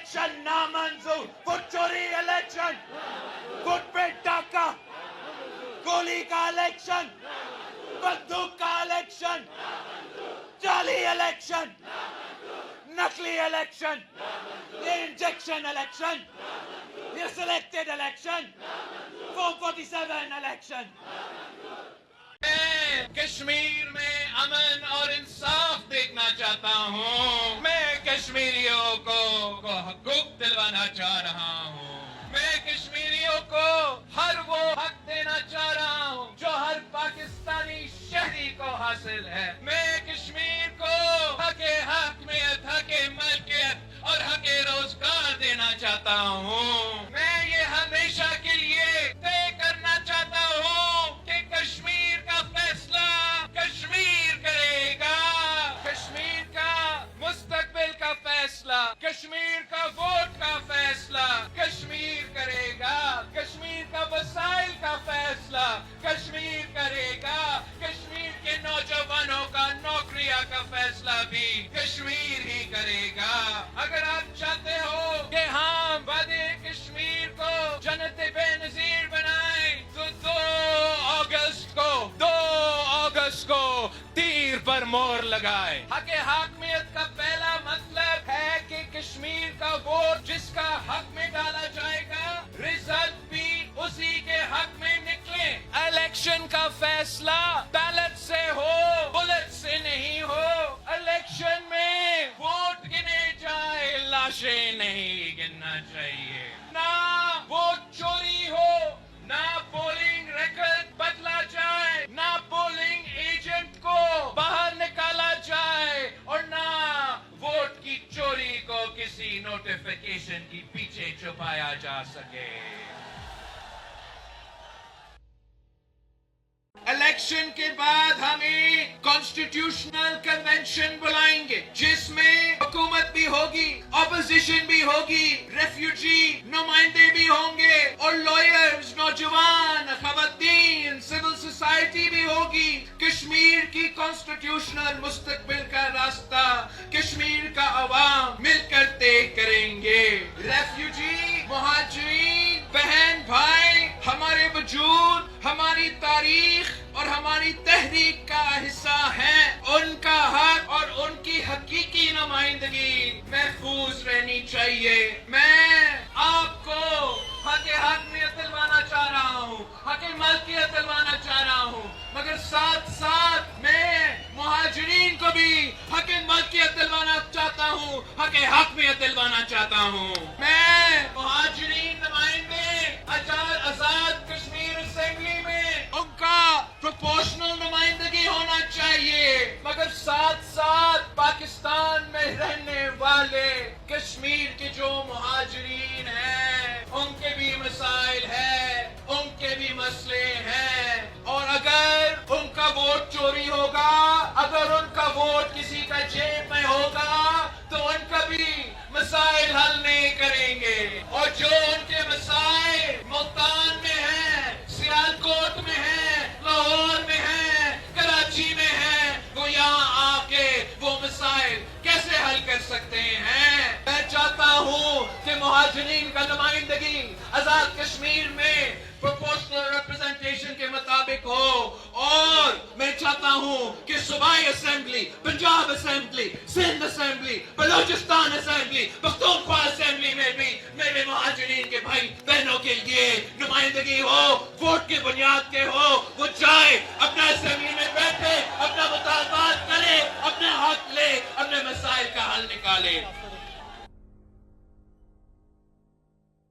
Election نامنظور. Fit چوری election, fit پہ ڈاکہ, گولی کا الیکشن, بندوق کا الیکشن, جعلی الیکشن, نقلی الیکشن, یہ انجیکشن الیکشن, یہ سلیکٹڈ الیکشن, فارم 47 الیکشن. میں کشمیر میں امن اور انصاف دیکھنا چاہتا ہوں. میں کشمیریوں کو حقوق دلوانا چاہ رہا ہوں. میں کشمیریوں کو ہر وہ حق دینا چاہ رہا ہوں جو ہر پاکستانی شہری کو حاصل ہے. میں کشمیر کو حق حاکمیت, حق ملکیت اور حق روزگار دینا چاہتا ہوں. میں یہ ہمیشہ کے لیے طے کرنا چاہتا ہوں کہ کشمیر کا فیصلہ کشمیر کرے گا. کشمیر کا مستقبل کا فیصلہ, کشمیر کا ووٹ کا فیصلہ کشمیر کرے گا. کشمیر کا وسائل کا فیصلہ کشمیر کرے گا. کشمیر کے نوجوانوں کا نوکریاں کا فیصلہ بھی کشمیر ہی کرے گا. اگر آپ چاہتے ہو کہ ہم وعدے کشمیر کو جنت بے نظیر بنائیں تو 2 اگست کو تیر پر مور لگائے. حق حاکمیت کا پہلا مطلب ہے کہ کشمیر کا ووٹ جس کا حق میں ڈالا جائے گا رزلٹ بھی اسی کے حق میں نکلے. الیکشن کا فیصلہ بیلٹ سے ہو, بلٹ سے نہیں ہو. الیکشن میں ووٹ گنے جائے, لاشیں نہیں گننا چاہیے. نہ ووٹ چوری ہو, نہ پولنگ ریکارڈ بدلا جائے, نہ پولنگ ایجنٹ کو باہر نکالا جائے, اور نہ ووٹ کی چوری کو کسی نوٹیفیکیشن کی پیچھے چھپایا جا سکے. الیکشن کے بعد ہم ایک کانسٹیٹیوشنل کنونشن بلائیں گے جس میں حکومت بھی ہوگی, اپوزیشن بھی ہوگی, ریفیوجی نمائندے بھی ہوں گے, اور لائرز, نوجوان, خواتین, سول سوسائٹی بھی ہوگی. کشمیر کی کانسٹیٹیوشنل مستقبل کا راستہ کشمیر کا عوام مل کر طے کریں گے. ریفیوجی, مہاجرین, بہن بھائی ہمارے وجود, ہماری تاریخ اور ہماری تحریک کا حصہ ہیں. ان کا حق اور ان کی حقیقی نمائندگی محفوظ رہنی چاہیے. میں آپ کو حق حاکمیت دلوانا چاہ رہا ہوں, حق ملکیت دلوانا چاہ رہا ہوں, مگر ساتھ ساتھ میں مہاجرین کو بھی حق ملکیت دلوانا چاہتا ہوں, حق حاکمیت دلوانا چاہتا ہوں. میں مہاجرین نمائندے آزاد کشمیر اسمبلی میں ان کا پروپورشنل نمائندگی ہونا چاہیے, مگر ساتھ ساتھ پاکستان میں رہنے والے کشمیر کے جو مہاجرین ہیں ان کے بھی مسائل ہیں, ان کے بھی مسئلے ہیں, اور اگر ان کا ووٹ چوری ہوگا, اگر ان کا ووٹ کسی کا جیب میں ہوگا تو ان کا بھی مسائل حل نہیں کریں گے. اور جو ان کے مسائل ملتان میں ہیں, سیالکوٹ میں ہیں, لاہور میں ہیں, کراچی میں ہیں, وہ یہاں آ کے وہ مسائل کیسے حل کر سکتے ہیں؟ میں چاہتا ہوں کہ مہاجرین کا نمائندگی آزاد کشمیر میں پروپورشنل ریپرزنٹیشن کے مطابق ہو, اور میں چاہتا ہوں کہ صوبائی assembly, Punjab assembly, Sindh assembly, Balochistan assembly, Pakhtunkhwa assembly میں بھی میرے مہاجرین کے بھائی بہنوں کے لیے نمائندگی ہو, ووٹ کی بنیاد کے ہو. وہ جائے, اپنا اسمبلی میں بیٹھے, اپنا مطالبات کرے, اپنا حق لے, اپنے مسائل کا حل نکالے.